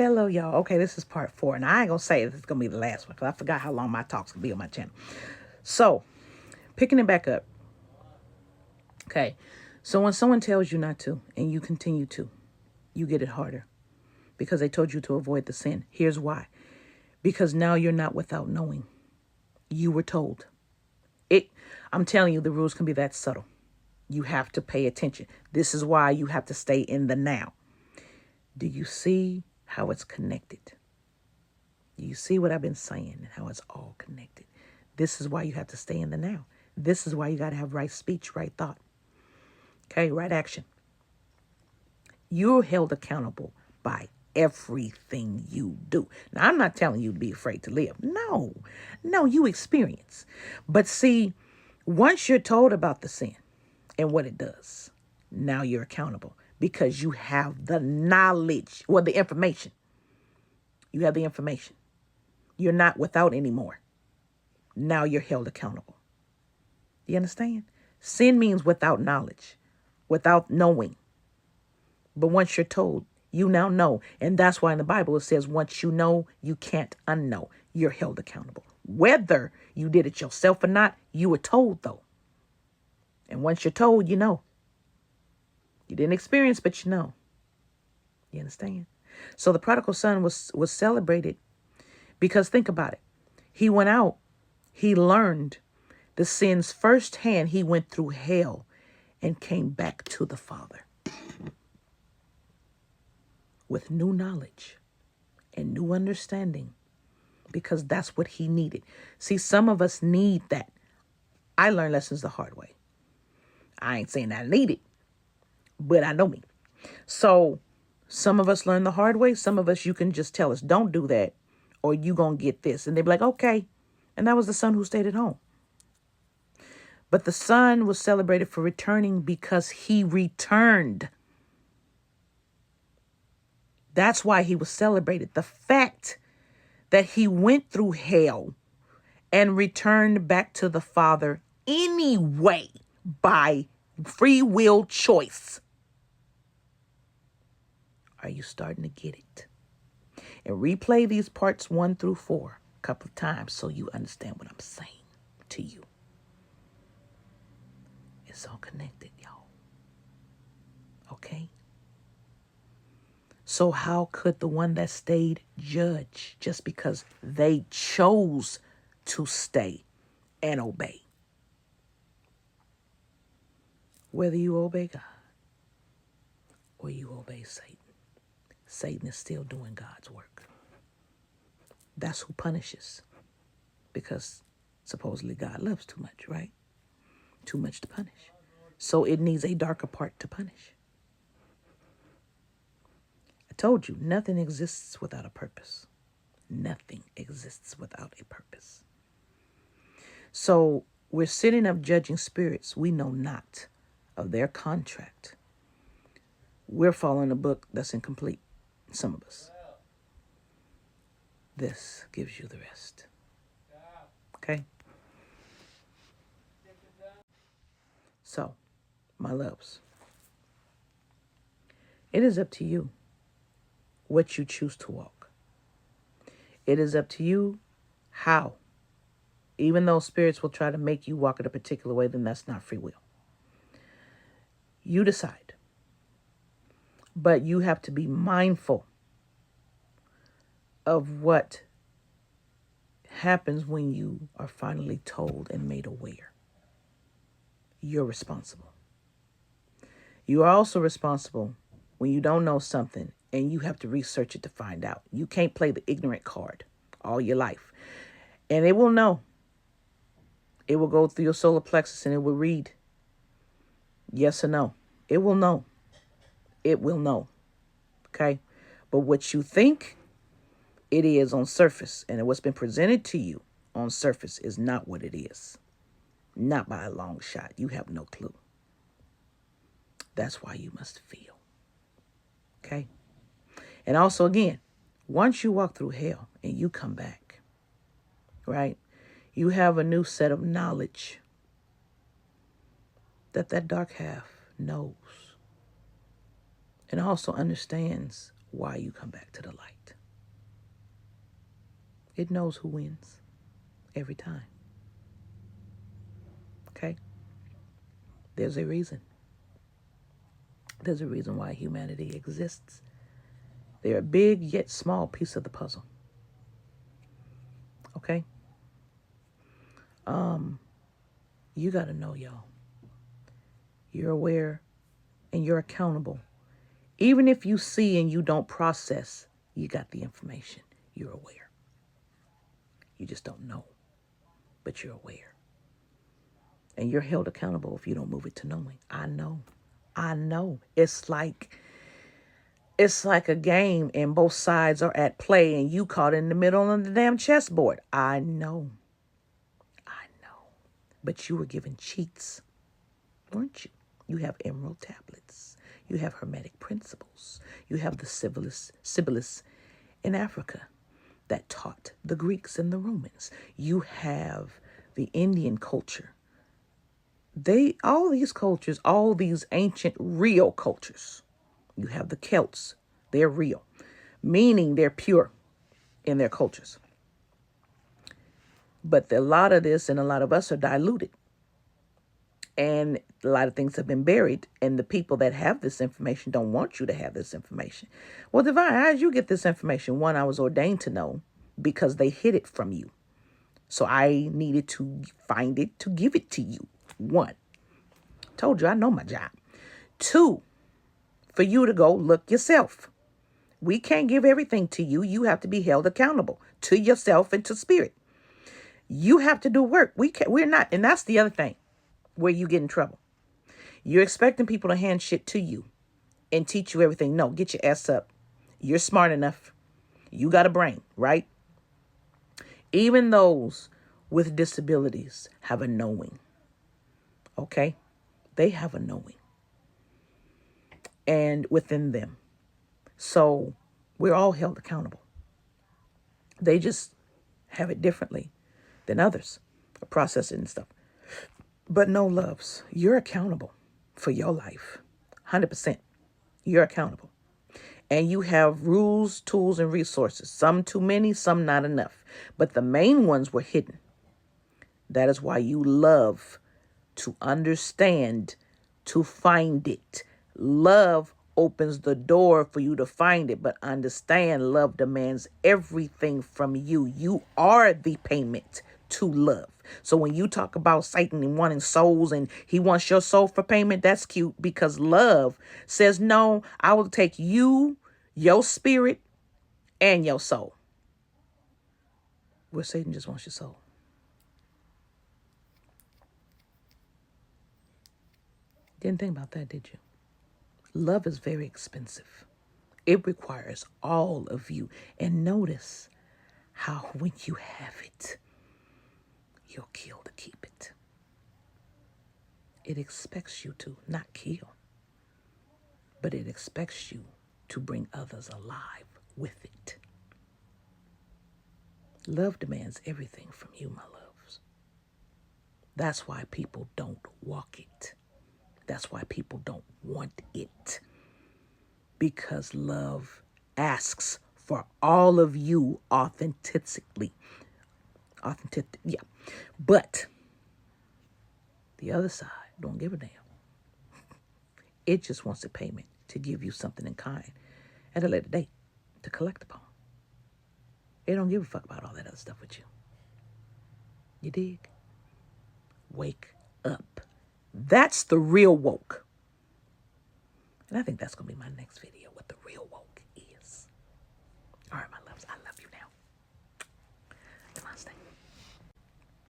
Hello, y'all. Okay, this is part 4, and I ain't gonna say this is gonna be the last one because I forgot how long my talks gonna be on my channel. So, picking it back up. Okay, so when someone tells you not to and you continue to, you get it harder because they told you to avoid the sin. Here's why: because now you're not without knowing. You were told it. I'm telling you, the rules can be that subtle. You have to pay attention. This is why you have to stay in the now. Do you see how it's connected? Do you see what I've been saying and how it's all connected? This is why you have to stay in the now. This is why you got to have right speech, right thought. Okay, right action. You're held accountable by everything you do. Now, I'm not telling you to be afraid to live. No, you experience. But see, once you're told about the sin and what it does, now you're accountable because you have the knowledge, or the information. You have the information. You're not without anymore. Now you're held accountable. You understand? Sin means without knowledge, without knowing. But once you're told, you now know. And that's why in the Bible it says, once you know, you can't unknow. You're held accountable. Whether you did it yourself or not, you were told though. And once you're told, you know. You didn't experience, but you know. You understand? So the prodigal son was celebrated because think about it. He went out. He learned the sins firsthand. He went through hell and came back to the Father with new knowledge and new understanding because that's what he needed. See, some of us need that. I learned lessons the hard way. I ain't saying I need it, but I know me. So some of us learn the hard way. Some of us, you can just tell us, don't do that, or you gonna get this. And they be like, okay. And that was the son who stayed at home. But the son was celebrated for returning because he returned. That's why he was celebrated. The fact that he went through hell and returned back to the Father anyway by free will choice. Are you starting to get it? And replay these parts 1 through 4 a couple of times so you understand what I'm saying to you. It's all connected, y'all. Okay? So how could the one that stayed judge just because they chose to stay and obey? Whether you obey God or you obey Satan, Satan is still doing God's work. That's who punishes, because supposedly God loves too much, right? Too much to punish. So it needs a darker part to punish. I told you, nothing exists without a purpose. Nothing exists without a purpose. So we're sitting up judging spirits we know not of their contract. We're following a book that's incomplete, some of us. This gives you the rest. Okay? So, my loves, it is up to you what you choose to walk. It is up to you how. Even though spirits will try to make you walk in a particular way, then that's not free will. You decide. But you have to be mindful of what happens when you are finally told and made aware. You're responsible. You are also responsible when you don't know something and you have to research it to find out. You can't play the ignorant card all your life. And it will know. It will go through your solar plexus and it will read yes or no. It will know. It will know. Okay? But what you think it is on surface and what's been presented to you on surface is not what it is. Not by a long shot. You have no clue. That's why you must feel. Okay? And also, again, once you walk through hell and you come back, right, you have a new set of knowledge that dark half knows and also understands why you come back to the light. It knows who wins every time. Okay? There's a reason. There's a reason why humanity exists. They're a big yet small piece of the puzzle. Okay? You got to know, y'all. You're aware and you're accountable. Even if you see and you don't process, you got the information. You're aware. You just don't know, but you're aware. And you're held accountable if you don't move it to knowing. I know. It's like a game and both sides are at play and you caught in the middle of the damn chessboard. I know. But you were given cheats, weren't you? You have emerald tablets. You have hermetic principles. You have the Sibylus in Africa that taught the Greeks and the Romans. You have the Indian culture. All these cultures, all these ancient real cultures. You have the Celts. They're real, meaning they're pure in their cultures. But a lot of this and a lot of us are diluted. And a lot of things have been buried. And the people that have this information don't want you to have this information. Well, Divine, how did you get this information? One, I was ordained to know because they hid it from you. So I needed to find it to give it to you. One, told you I know my job. Two, for you to go look yourself. We can't give everything to you. You have to be held accountable to yourself and to spirit. You have to do work. We're not. And that's the other thing where you get in trouble. You're expecting people to hand shit to you and teach you everything. No, get your ass up. You're smart enough. You got a brain, right? Even those with disabilities have a knowing. Okay? They have a knowing. And within them. So we're all held accountable. They just have it differently than others, process it and stuff. But no, loves, you're accountable for your life. 100%. You're accountable. And you have rules, tools, and resources. Some too many, some not enough. But the main ones were hidden. That is why you love to understand, to find it. Love opens the door for you to find it. But understand, love demands everything from you. You are the payment to love. So when you talk about Satan and wanting souls and he wants your soul for payment, that's cute because love says, no, I will take you, your spirit, and your soul. Where Satan just wants your soul. Didn't think about that, did you? Love is very expensive. It requires all of you. And notice how when you have it, you'll kill to keep it. It expects you to not kill, but it expects you to bring others alive with it. Love demands everything from you, my loves. That's why people don't walk it. That's why people don't want it. Because love asks for all of you authentically. Yeah. But the other side don't give a damn. It just wants a payment to give you something in kind at a later date to collect upon. It don't give a fuck about all that other stuff with you. You dig? Wake up. That's the real woke. And I think that's going to be my next video with the real